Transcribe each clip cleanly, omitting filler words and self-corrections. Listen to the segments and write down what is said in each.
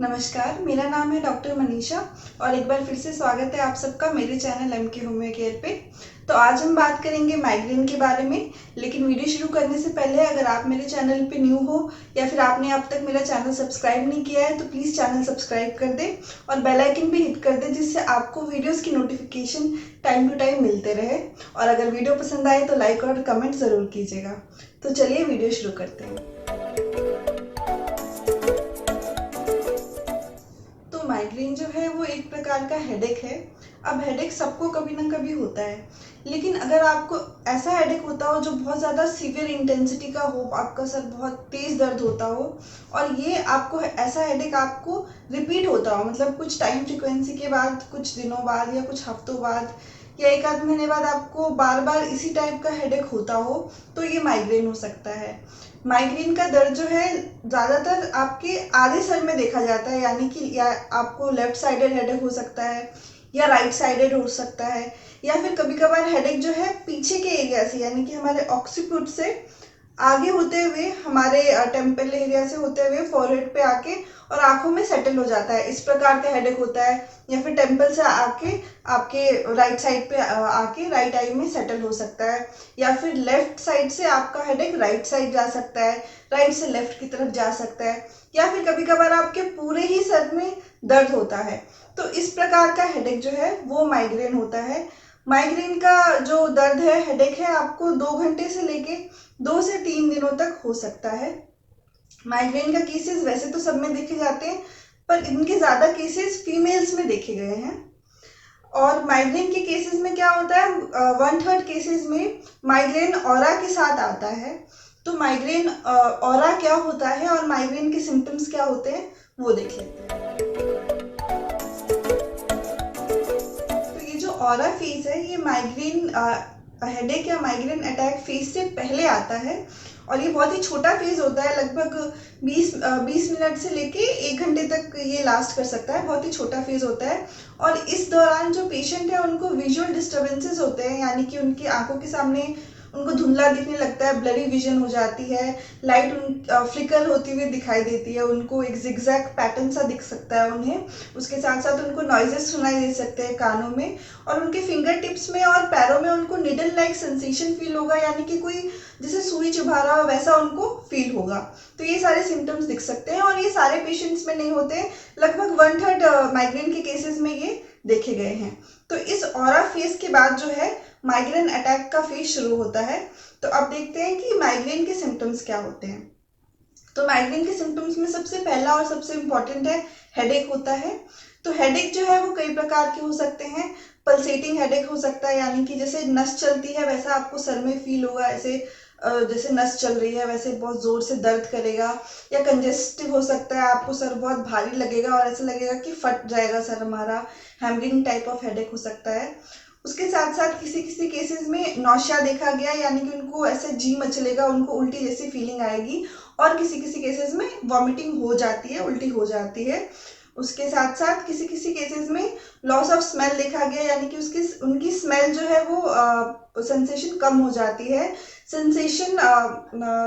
नमस्कार, मेरा नाम है डॉक्टर मनीषा और एक बार फिर से स्वागत है आप सबका मेरे चैनल एमके होम्यो केयर पे। तो आज हम बात करेंगे माइग्रेन के बारे में। लेकिन वीडियो शुरू करने से पहले अगर आप मेरे चैनल पे न्यू हो या फिर आपने अब तक मेरा चैनल सब्सक्राइब नहीं किया है तो प्लीज़ चैनल सब्सक्राइब कर दें और बेल आइकन भी हिट कर दें, जिससे आपको वीडियोज़ की नोटिफिकेशन टाइम टू टाइम मिलते रहे। और अगर वीडियो पसंद आए तो लाइक और कमेंट ज़रूर कीजिएगा। तो चलिए वीडियो शुरू करते हैं। माइग्रेन जो है वो एक प्रकार का हेडेक है। अब हेडेक सबको कभी ना कभी होता है, लेकिन अगर आपको ऐसा हेडेक होता हो जो बहुत ज़्यादा सीवियर इंटेंसिटी का हो, आपका सर बहुत तेज़ दर्द होता हो और ये आपको ऐसा हेडेक आपको रिपीट होता हो, मतलब कुछ टाइम फ्रिक्वेंसी के बाद, कुछ दिनों बाद या कुछ हफ्तों बाद या एक आध महीने बाद आपको बार बार इसी टाइप का हेडेक होता हो, तो ये माइग्रेन हो सकता है। माइग्रेन का दर्द जो है ज़्यादातर आपके आधे सर में देखा जाता है, यानी कि या आपको लेफ्ट साइडेड हेडेक हो सकता है या राइट साइडेड हो सकता है, या फिर कभी कभार हेडेक जो है पीछे के एरिया से, यानी कि हमारे ऑक्सीपिट से आगे होते हुए, हमारे टेम्पल एरिया से होते हुए फोरहेड पे आके और आंखों में सेटल हो जाता है। इस प्रकार का हेडेक होता है। या फिर टेम्पल से आके आपके राइट साइड पे आके राइट आई में सेटल हो सकता है। या फिर लेफ्ट साइड से आपका हेडेक राइट साइड जा सकता है, राइट से लेफ्ट की तरफ जा सकता है। या फिर कभी कभार आपके पूरे ही सर में दर्द होता है। तो इस प्रकार का हेडेक जो है वो माइग्रेन होता है। माइग्रेन का जो दर्द है, हेडेक है, आपको 2 घंटे से लेके 2 से 3 दिनों तक हो सकता है। माइग्रेन का केसेस वैसे तो सब में देखे जाते हैं, पर इनके ज़्यादा केसेस फीमेल्स में देखे गए हैं। और माइग्रेन के केसेस में क्या होता है, 1/3 केसेस में माइग्रेन ऑरा के साथ आता है। तो माइग्रेन ऑरा क्या होता है और माइग्रेन के सिम्टम्स क्या होते हैं वो देख लेते हैं। तो ये जो ऑरा फेज है, ये माइग्रेन हेडेक या माइग्रेन अटैक फेज से पहले आता है और ये बहुत ही छोटा फेज होता है, लगभग 20 मिनट से लेके 1 घंटे तक ये लास्ट कर सकता है। बहुत ही छोटा फेज होता है और इस दौरान जो पेशेंट है उनको विजुअल डिस्टर्बेंसेस होते हैं, यानी कि उनकी आंखों के सामने उनको धुंधला दिखने लगता है, ब्लरी विजन हो जाती है, लाइट फ्लिकर होती हुई दिखाई देती है, उनको एक जिगजैग पैटर्न सा दिख सकता है उन्हें। उसके साथ साथ उनको नॉइजेस सुनाई दे सकते हैं कानों में, और उनके फिंगर टिप्स में और पैरों में उनको निडल लाइक सेंसेशन फील होगा, यानी कि कोई जैसे सुई चुभा रहा हो वैसा उनको फील होगा। तो ये सारे सिम्टम्स दिख सकते हैं और ये सारे पेशेंट्स में नहीं होते, लगभग 1/3 माइग्रेन के केसेस में ये देखे गए हैं। तो इस ऑरा फेज के बाद जो है माइग्रेन अटैक का फेज शुरू होता है। तो अब देखते हैं कि माइग्रेन के सिम्टम्स क्या होते हैं। तो माइग्रेन के सिम्टम्स में सबसे पहला और सबसे इम्पॉर्टेंट है हेडेक होता है। तो हेडेक जो है वो कई प्रकार के हो सकते हैं। पल्सेटिंग हेडेक हो सकता है, यानी कि जैसे नस चलती है वैसा आपको सर में फील होगा, ऐसे जैसे नस चल रही है वैसे बहुत जोर से दर्द करेगा। या कंजेस्टिव हो सकता है, आपको सर बहुत भारी लगेगा और ऐसा लगेगा कि फट जाएगा सर हमारा। हैमरिंग टाइप ऑफ हेडेक हो सकता है। उसके साथ साथ किसी किसी केसेस में नौशिया देखा गया, यानी कि उनको ऐसे जी मचलेगा, उनको उल्टी जैसी फीलिंग आएगी। और किसी किसी केसेस में वॉमिटिंग हो जाती है, उल्टी हो जाती है। उसके साथ साथ किसी किसी केसेस में लॉस ऑफ स्मेल देखा गया, यानी कि उसकी उनकी स्मेल जो है वो सेंसेशन कम हो जाती है। Sensation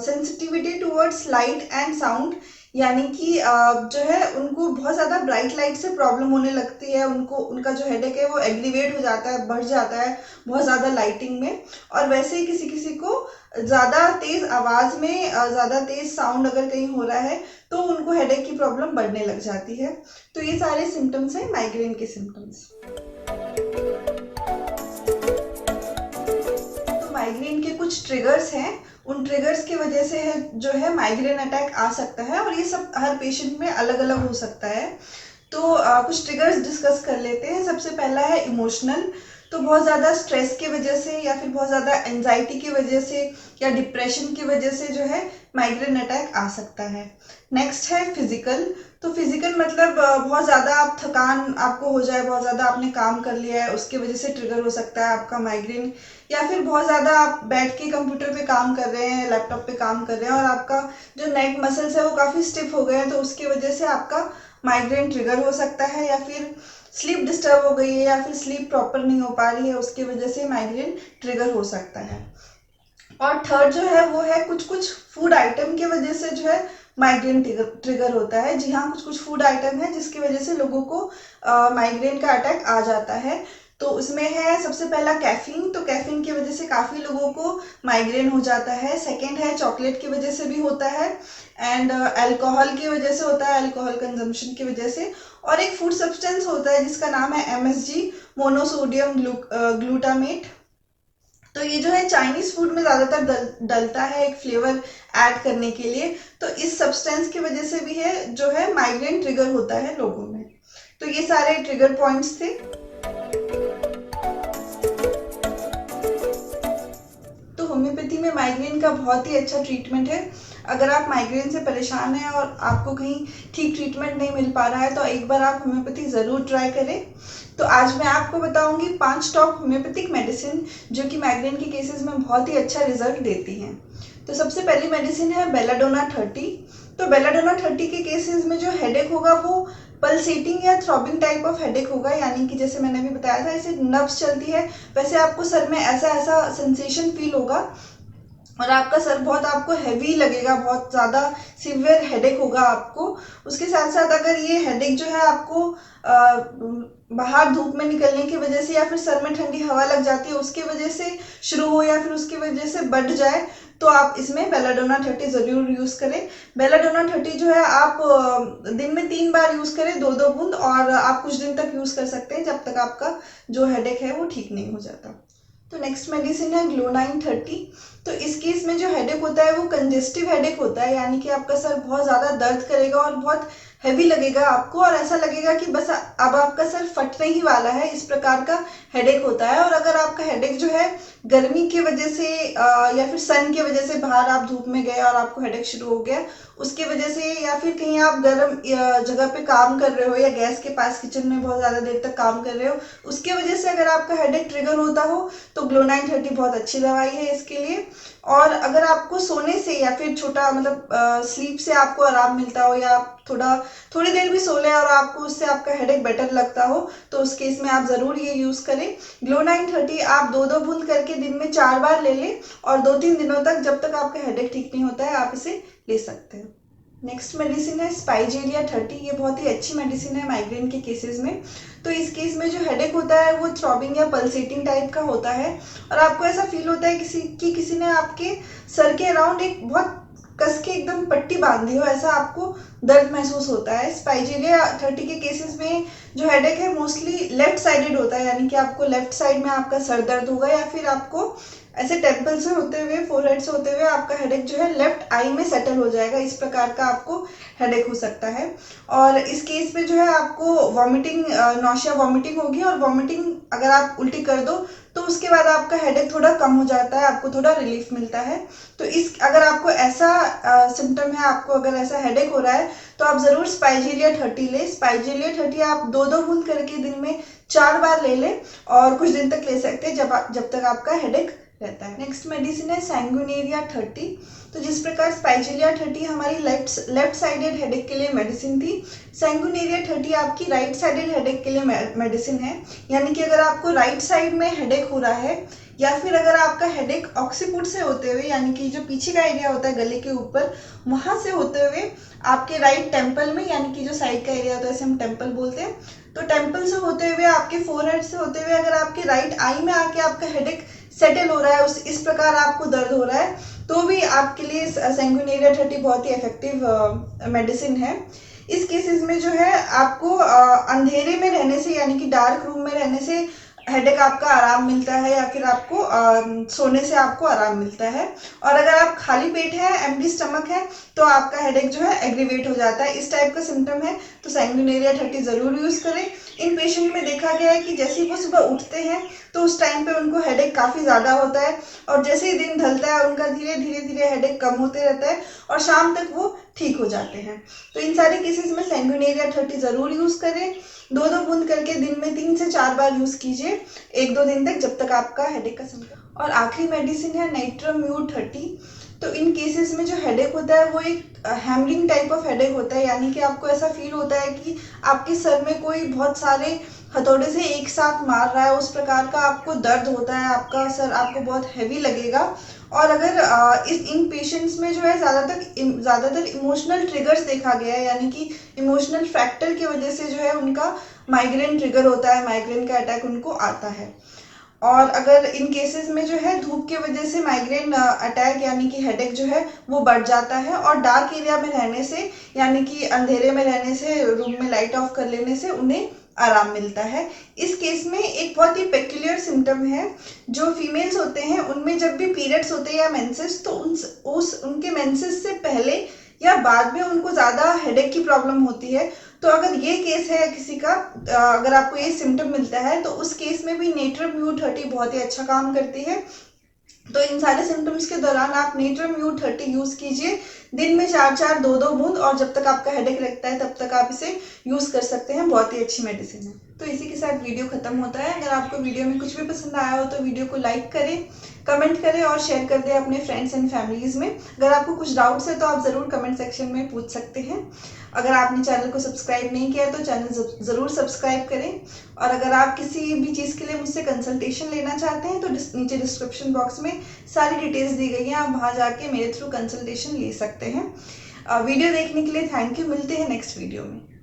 sensitivity towards light and sound, यानी कि जो है उनको बहुत ज़्यादा ब्राइट लाइट से प्रॉब्लम होने लगती है, उनको उनका जो हेडेक है वो एग्रीवेट हो जाता है, बढ़ जाता है बहुत ज़्यादा लाइटिंग में। और वैसे ही किसी किसी को ज़्यादा तेज़ आवाज़ में ज़्यादा तेज़ साउंड अगर कहीं हो रहा है तो उनको हेडेक की प्रॉब्लम बढ़ने लग जाती है। तो ये सारे सिम्टम्स हैं माइग्रेन के सिम्टम्स। तो माइग्रेन के कुछ ट्रिगर्स हैं, उन ट्रिगर्स की वजह से जो है माइग्रेन अटैक आ सकता है और ये सब हर पेशेंट में अलग अलग हो सकता है। तो कुछ ट्रिगर्स डिस्कस कर लेते हैं। सबसे पहला है इमोशनल। तो बहुत ज़्यादा स्ट्रेस की वजह से या फिर बहुत ज़्यादा एंजाइटी की वजह से या डिप्रेशन की वजह से जो है माइग्रेन अटैक आ सकता है। नेक्स्ट है फिजिकल। तो फिजिकल मतलब बहुत ज़्यादा आप थकान आपको हो जाए, बहुत ज़्यादा आपने काम कर लिया है उसकी वजह से ट्रिगर हो सकता है आपका माइग्रेन। या फिर बहुत ज़्यादा आप बैठ के कंप्यूटर पे काम कर रहे हैं, लैपटॉप पे काम कर रहे हैं और आपका जो नेक मसल्स है वो काफ़ी स्टिफ हो गए हैं, तो उसकी वजह से आपका माइग्रेन ट्रिगर हो सकता है। या फिर स्लीप डिस्टर्ब हो गई है या फिर स्लीप प्रॉपर नहीं हो पा रही है, उसकी वजह से माइग्रेन ट्रिगर हो सकता है। और थर्ड जो है वो है कुछ कुछ फूड आइटम की वजह से जो है माइग्रेन ट्रिगर होता है। जी हाँ, कुछ कुछ फूड आइटम है जिसकी वजह से लोगों को माइग्रेन का अटैक आ जाता है। तो उसमें है सबसे पहला कैफीन। तो कैफीन की वजह से काफ़ी लोगों को माइग्रेन हो जाता है। सेकंड है चॉकलेट की वजह से भी होता है। एंड अल्कोहल की वजह से होता है, अल्कोहल कंजम्पशन की वजह से। और एक फूड सब्सटेंस होता है जिसका नाम है एमएसजी, मोनोसोडियम ग्लूटामेट। तो ये जो है चाइनीज फूड में ज्यादातर डलता है एक फ्लेवर ऐड करने के लिए। तो इस सब्सटेंस की वजह से भी है जो है माइग्रेन ट्रिगर होता है लोगों में। तो ये सारे ट्रिगर पॉइंट्स थे। तो होम्योपैथी में माइग्रेन का बहुत ही अच्छा ट्रीटमेंट है। अगर आप माइग्रेन से परेशान हैं और आपको कहीं ठीक ट्रीटमेंट नहीं मिल पा रहा है तो एक बार आप होम्योपैथी ज़रूर ट्राई करें। तो आज मैं आपको बताऊंगी 5 टॉप होम्योपैथिक मेडिसिन जो कि माइग्रेन के केसेस में बहुत ही अच्छा रिजल्ट देती हैं। तो सबसे पहली मेडिसिन है बेलाडोना 30। तो बेलाडोना 30 के केसेस में जो हेडेक होगा वो पल्सेटिंग या थ्रॉबिंग टाइप ऑफ हेडेक होगा, यानी कि जैसे मैंने अभी बताया था ऐसे नर्व्स चलती है वैसे आपको सर में ऐसा ऐसा सेंसेशन फील होगा और आपका सर बहुत आपको हैवी लगेगा, बहुत ज़्यादा सीवियर हेडेक होगा आपको। उसके साथ साथ अगर ये हेडेक जो है आपको बाहर धूप में निकलने की वजह से या फिर सर में ठंडी हवा लग जाती है उसकी वजह से शुरू हो या फिर उसकी वजह से बढ़ जाए तो आप इसमें बेलाडोना 30 ज़रूर यूज़ करें। बेलाडोना 30 जो है आप दिन में 3 बार यूज़ करें, 2-2 बूंद, और आप कुछ दिन तक यूज़ कर सकते हैं जब तक आपका जो हेडेक है वो ठीक नहीं हो जाता। तो नेक्स्ट मेडिसिन है ग्लोनाइन 30। तो इस केस में जो हेडेक होता है वो कंजेस्टिव हेडेक होता है, यानी कि आपका सर बहुत ज़्यादा दर्द करेगा और बहुत हैवी लगेगा आपको और ऐसा लगेगा कि बस अब आपका सर फटने ही वाला है, इस प्रकार का हेडेक होता है। और अगर आपका हेडेक जो है गर्मी की वजह से या फिर सन की वजह से बाहर आप धूप में गए और आपको हेडेक शुरू हो गया उसकी वजह से, या फिर कहीं आप गर्म जगह पे काम कर रहे हो या गैस के पास किचन में बहुत ज़्यादा देर तक काम कर रहे हो उसके वजह से अगर आपका हेडेक ट्रिगर होता हो तो ग्लोनाइन 30 बहुत अच्छी दवाई है इसके लिए। और अगर आपको सोने से या फिर छोटा मतलब स्लीप से आपको आराम मिलता हो या थोड़ी देर भी सो लें और आपको उससे आपका हेडेक बेटर लगता हो तो उस केस में आप ज़रूर ये यूज़ करें। ग्लोनाइन 30 आप 2-2 बूंद करके दिन में 4 बार ले लें और 2-3 दिनों तक जब तक आपका हेडेक ठीक नहीं होता है आप इसे ले सकते हैं। नेक्स्ट मेडिसिन है स्पाइजेरिया 30। ये बहुत ही अच्छी मेडिसिन है माइग्रेन के केसेस में। तो इस केस में जो हेडेक होता है वो थ्रॉबिंग या पल्सेटिंग टाइप का होता है और आपको ऐसा फील होता है किसी ने आपके सर के अराउंड एक बहुत कस के एकदम पट्टी बांधी हो, ऐसा आपको दर्द महसूस होता है। स्पाइजेरिया 30 के केसेस में जो हेडेक है मोस्टली लेफ्ट साइडेड होता है, यानी कि आपको लेफ्ट साइड में आपका सर दर्द होगा या फिर आपको ऐसे टेम्पल से होते हुए फोरहेड से होते हुए आपका हेडेक जो है लेफ्ट आई में सेटल हो जाएगा, इस प्रकार का आपको हेडेक हो सकता है। और इस केस में जो है आपको वॉमिटिंग, नौशिया वॉमिटिंग होगी और वॉमिटिंग अगर आप उल्टी कर दो तो उसके बाद आपका हेडेक थोड़ा कम हो जाता है, आपको थोड़ा रिलीफ मिलता है। तो इस अगर आपको ऐसा सिम्टम है, आपको अगर ऐसा हेडेक हो रहा है तो आप ज़रूर स्पाइजेरिया 30 ले। स्पाइजेरिया 30 आप 2-2 बूंद करके दिन में 4 बार ले लें और कुछ दिन तक ले सकते हैं जब तक आपका हेडेक रहता है। नेक्स्ट मेडिसिन है सैंगुनेरिया 30। तो जिस प्रकार स्पाइजेरिया 30 हमारी लेफ्ट साइडेड हेडेक के लिए मेडिसिन थी, सैंगुनेरिया 30 आपकी राइट साइडेड हेडेक के लिए मेडिसिन है। यानी कि अगर आपको राइट साइड में हेडेक हो रहा है या फिर अगर आपका हेडेक ऑक्सीपुट से होते हुए, यानी कि जो पीछे का एरिया होता है गले के ऊपर वहां से होते हुए आपके राइट टेम्पल में, यानी कि जो साइड का एरिया होता है इसे हम टेम्पल बोलते हैं, तो टेम्पल से होते हुए आपके फोरहेड से होते हुए अगर आपके राइट आई में आके आपका हेडेक सेटल हो रहा है, उस इस प्रकार आपको दर्द हो रहा है तो भी आपके लिए सैंगुनेरिया 30 बहुत ही इफेक्टिव मेडिसिन है। इस केसेस में जो है आपको अंधेरे में रहने से, यानी कि डार्क रूम में रहने से हेडेक आपका आराम मिलता है या फिर आपको सोने से आपको आराम मिलता है। और अगर आप खाली पेट है, एम्प्टी स्टमक है, तो आपका हेडेक जो है एग्रीवेट हो जाता है। इस टाइप का सिम्टम है तो सैंगुनेरिया 30 ज़रूर यूज़ करें। इन पेशेंट में देखा गया है कि जैसे ही वो सुबह उठते हैं तो उस टाइम पे उनको हेडेक काफ़ी ज़्यादा होता है और जैसे ही दिन ढलता है उनका धीरे धीरे हेडेक कम होते रहता है और शाम तक वो ठीक हो जाते हैं। तो इन सारे केसेस में सैंगुनेरिया 30 ज़रूर यूज़ करें। 2-2 बूंद करके दिन में 3 से 4 बार यूज़ कीजिए 1-2 दिन तक जब तक आपका हेडेक का सिम्टम। और आखिरी मेडिसिन है नाइट्रोम्यूट 30। तो इन केसेस में जो हेडेक होता है वो एक हैमरिंग टाइप ऑफ हेडेक होता है, यानी कि आपको ऐसा फील होता है कि आपके सर में कोई बहुत सारे हथौड़े से एक साथ मार रहा है, उस प्रकार का आपको दर्द होता है, आपका सर आपको बहुत हैवी लगेगा। और अगर इन पेशेंट्स में जो है ज़्यादातर इमोशनल ट्रिगर्स देखा गया है, यानी कि इमोशनल फैक्टर की वजह से जो है उनका माइग्रेन ट्रिगर होता है, माइग्रेन का अटैक उनको आता है। और अगर इन केसेस में जो है धूप की वजह से माइग्रेन अटैक यानी कि हेडेक जो है वो बढ़ जाता है, और डार्क एरिया में रहने से यानी कि अंधेरे में रहने से, रूम में लाइट ऑफ कर लेने से उन्हें आराम मिलता है। इस केस में एक बहुत ही पेक्यूलियर सिम्टम है, जो फीमेल्स होते हैं उनमें जब भी पीरियड्स होते हैं या मेंसेस, तो उनके मेंसेस से पहले या बाद में उनको ज़्यादा हेडेक की प्रॉब्लम होती है। तो अगर ये केस है किसी का, अगर आपको ये सिम्टम मिलता है, तो उस केस में भी नेट्रम U30 बहुत ही अच्छा काम करती है। तो इन सारे सिम्टम्स के दौरान आप नेट्रम U30 यूज कीजिए, दिन में 4-4 2-2 बूंद, और जब तक आपका हेडेक लगता है तब तक आप इसे यूज कर सकते हैं, बहुत ही अच्छी मेडिसिन है। तो इसी के साथ वीडियो खत्म होता है। अगर आपको वीडियो में कुछ भी पसंद आया हो तो वीडियो को लाइक करें, कमेंट करें और शेयर कर दें अपने फ्रेंड्स एंड फैमिलीज में। अगर आपको कुछ डाउट्स है तो आप ज़रूर कमेंट सेक्शन में पूछ सकते हैं। अगर आपने चैनल को सब्सक्राइब नहीं किया है तो चैनल ज़रूर सब्सक्राइब करें। और अगर आप किसी भी चीज़ के लिए मुझसे कंसल्टेशन लेना चाहते हैं तो नीचे डिस्क्रिप्शन बॉक्स में सारी डिटेल्स दी गई हैं, आप वहाँ जाके मेरे थ्रू कंसल्टेशन ले सकते हैं। वीडियो देखने के लिए थैंक यू। मिलते हैं नेक्स्ट वीडियो में।